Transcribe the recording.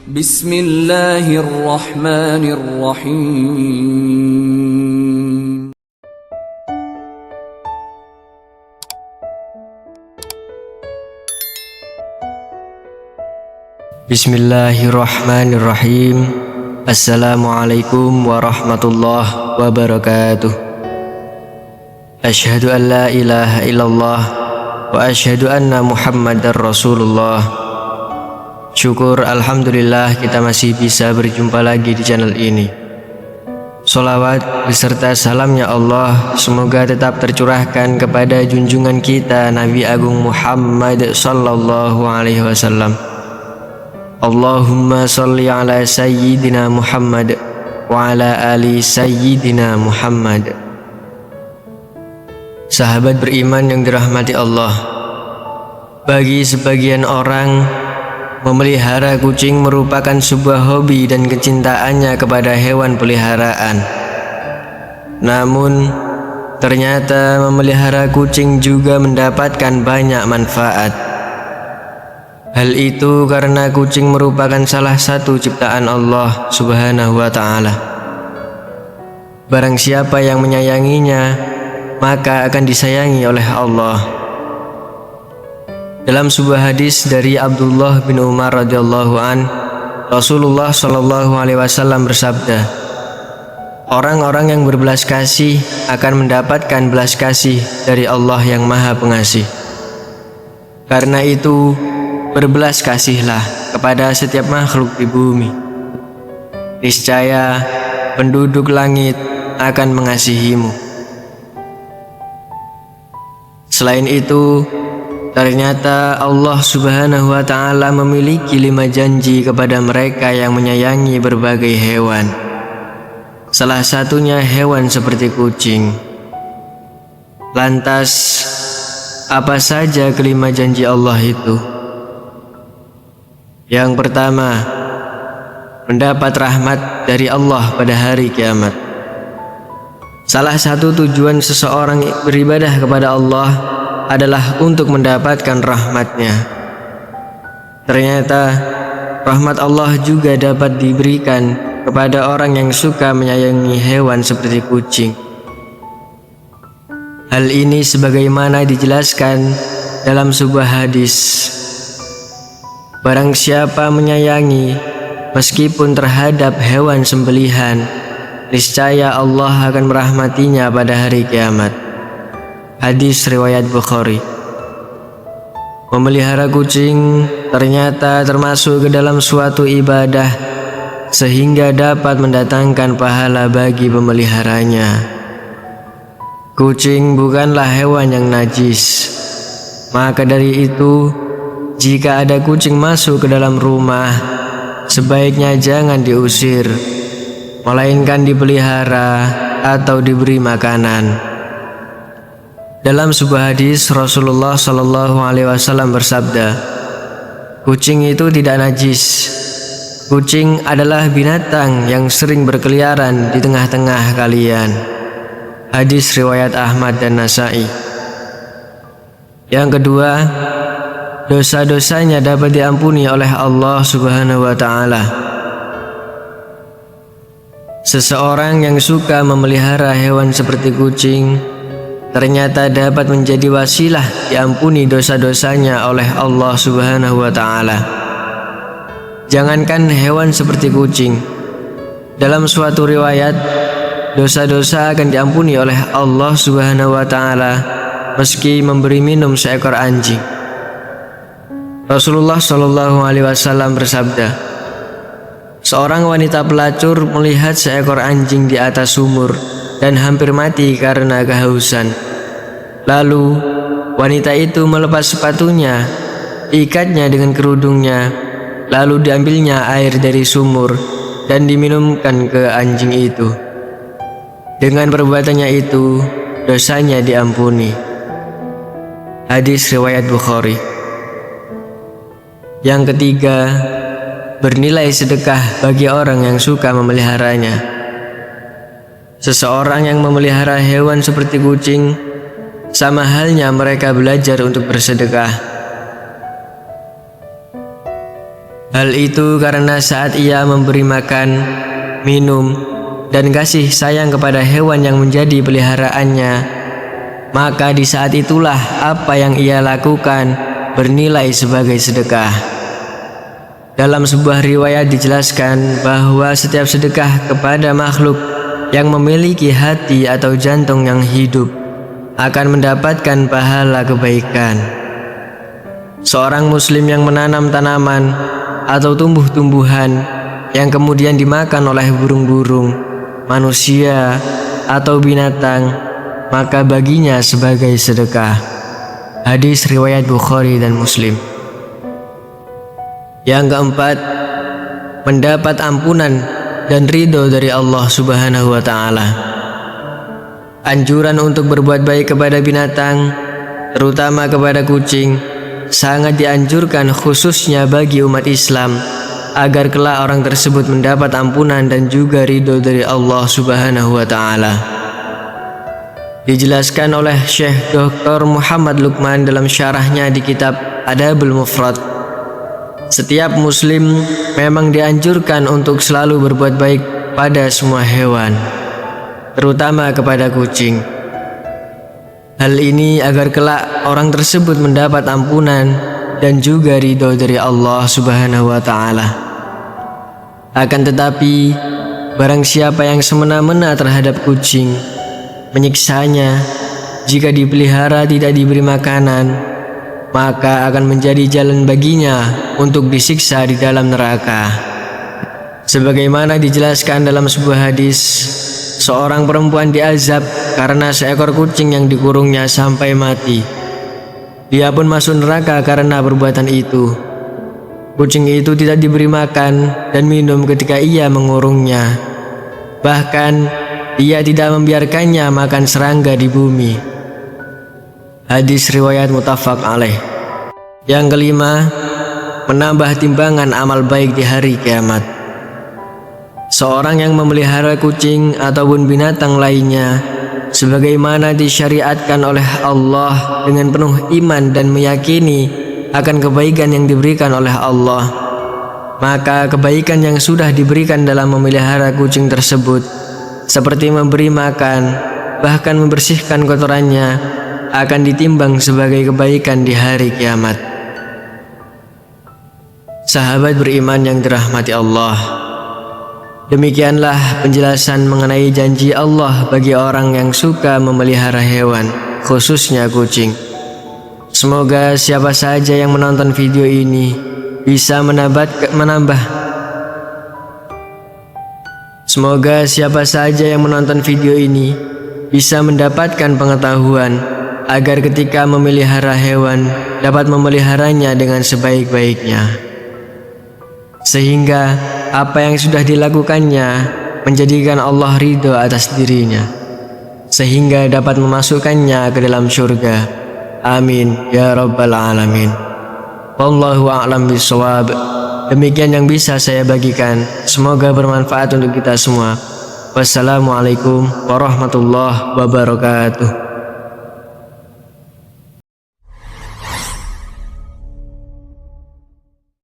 Bismillahirrahmanirrahim. Bismillahirrahmanirrahim. Assalamualaikum warahmatullahi wabarakatuh. Asyhadu an la ilaha illallah wa asyhadu anna Muhammadar Rasulullah. Syukur alhamdulillah kita masih bisa berjumpa lagi di channel ini. Sholawat beserta salamnya Allah semoga tetap tercurahkan kepada junjungan kita Nabi Agung Muhammad sallallahu alaihi wasallam. Allahumma sholli ala sayyidina Muhammad wa ala ali sayyidina Muhammad. Sahabat beriman yang dirahmati Allah, bagi sebagian orang memelihara kucing merupakan sebuah hobi dan kecintaannya kepada hewan peliharaan. Namun ternyata memelihara kucing juga mendapatkan banyak manfaat. Hal itu karena kucing merupakan salah satu ciptaan Allah Subhanahu wa ta'ala. Barang siapa yang menyayanginya, maka akan disayangi oleh Allah. Dalam sebuah hadis dari Abdullah bin Umar radhiyallahu an, Rasulullah shallallahu alaihi wasallam bersabda, orang-orang yang berbelas kasih akan mendapatkan belas kasih dari Allah yang Maha Pengasih. Karena itu, berbelas kasihlah kepada setiap makhluk di bumi. Niscaya penduduk langit akan mengasihimu. Selain itu, ternyata Allah Subhanahu wa ta'ala memiliki 5 janji kepada mereka yang menyayangi berbagai hewan. Salah satunya hewan seperti kucing. Lantas, apa saja kelima janji Allah itu? Yang pertama, mendapat rahmat dari Allah pada hari kiamat. Salah satu tujuan seseorang beribadah kepada Allah adalah untuk mendapatkan rahmatnya. Ternyata rahmat Allah juga dapat diberikan kepada orang yang suka menyayangi hewan seperti kucing. Hal ini sebagaimana dijelaskan dalam sebuah hadis. Barang siapa menyayangi meskipun terhadap hewan sembelihan, niscaya Allah akan merahmatinya pada hari kiamat. Hadis riwayat Bukhari. Memelihara kucing ternyata termasuk ke dalam suatu ibadah sehingga dapat mendatangkan pahala bagi pemeliharanya. Kucing bukanlah hewan yang najis. Maka dari itu, jika ada kucing masuk ke dalam rumah, sebaiknya jangan diusir, melainkan dipelihara atau diberi makanan. Dalam sebuah hadis, Rasulullah Shallallahu alaihi wasallam bersabda, kucing itu tidak najis. Kucing adalah binatang yang sering berkeliaran di tengah-tengah kalian. Hadis riwayat Ahmad dan Nasa'i. Yang kedua, dosa-dosanya dapat diampuni oleh Allah Subhanahu wa ta'ala. Seseorang yang suka memelihara hewan seperti kucing ternyata dapat menjadi wasilah diampuni dosa-dosanya oleh Allah Subhanahu wa ta'ala. Jangankan hewan seperti kucing, dalam suatu riwayat, dosa-dosa akan diampuni oleh Allah Subhanahu wa ta'ala meski memberi minum seekor anjing. Rasulullah Shallallahu alaihi wasallam bersabda, seorang wanita pelacur melihat seekor anjing di atas sumur dan hampir mati karena kehausan. Lalu wanita itu melepas sepatunya, ikatnya dengan kerudungnya, lalu diambilnya air dari sumur dan diminumkan ke anjing itu. Dengan perbuatannya itu, dosanya diampuni. Hadis riwayat Bukhari. Yang ketiga, bernilai sedekah bagi orang yang suka memeliharanya. Seseorang yang memelihara hewan seperti kucing, sama halnya mereka belajar untuk bersedekah. Hal itu karena saat ia memberi makan, minum, dan kasih sayang kepada hewan yang menjadi peliharaannya, maka di saat itulah apa yang ia lakukan bernilai sebagai sedekah. Dalam sebuah riwayat dijelaskan bahwa setiap sedekah kepada makhluk yang memiliki hati atau jantung yang hidup akan mendapatkan pahala kebaikan. Seorang muslim yang menanam tanaman atau tumbuh-tumbuhan yang kemudian dimakan oleh burung-burung, manusia, atau binatang, maka baginya sebagai sedekah. Hadis riwayat Bukhari dan Muslim. Yang keempat, mendapat ampunan dan ridho dari Allah Subhanahu wa Ta'ala. Anjuran untuk berbuat baik kepada binatang, terutama kepada kucing, sangat dianjurkan khususnya bagi umat Islam agar kelak orang tersebut mendapat ampunan dan juga ridho dari Allah Subhanahu wa Ta'ala. Dijelaskan oleh Syekh Dr. Muhammad Luqman dalam syarahnya di kitab Adabul Mufrad, setiap muslim memang dianjurkan untuk selalu berbuat baik pada semua hewan, terutama kepada kucing. Hal ini agar kelak orang tersebut mendapat ampunan dan juga ridho dari Allah Subhanahu wa Ta'ala. Akan tetapi, barang siapa yang semena-mena terhadap kucing, menyiksanya, jika dipelihara tidak diberi makanan, maka akan menjadi jalan baginya untuk disiksa di dalam neraka. Sebagaimana dijelaskan dalam sebuah hadis, seorang perempuan diazab karena seekor kucing yang dikurungnya sampai mati. Dia pun masuk neraka karena perbuatan itu. Kucing itu tidak diberi makan dan minum ketika ia mengurungnya. Bahkan ia tidak membiarkannya makan serangga di bumi. Hadis riwayat muttafaq alaih. Yang kelima, menambah timbangan amal baik di hari kiamat. Seorang yang memelihara kucing ataupun binatang lainnya sebagaimana disyariatkan oleh Allah dengan penuh iman dan meyakini akan kebaikan yang diberikan oleh Allah, maka kebaikan yang sudah diberikan dalam memelihara kucing tersebut, seperti memberi makan, bahkan membersihkan kotorannya, akan ditimbang sebagai kebaikan di hari kiamat. Sahabat beriman yang dirahmati Allah, demikianlah penjelasan mengenai janji Allah bagi orang yang suka memelihara hewan, khususnya kucing. Semoga siapa saja yang menonton video ini bisa mendapatkan pengetahuan agar ketika memelihara hewan dapat memeliharanya dengan sebaik-baiknya, sehingga apa yang sudah dilakukannya menjadikan Allah ridho atas dirinya, sehingga dapat memasukkannya ke dalam surga. Amin ya rabbal alamin. Wallahu a'lam bishawab. Demikian yang bisa saya bagikan. Semoga bermanfaat untuk kita semua. Wassalamualaikum warahmatullahi wabarakatuh.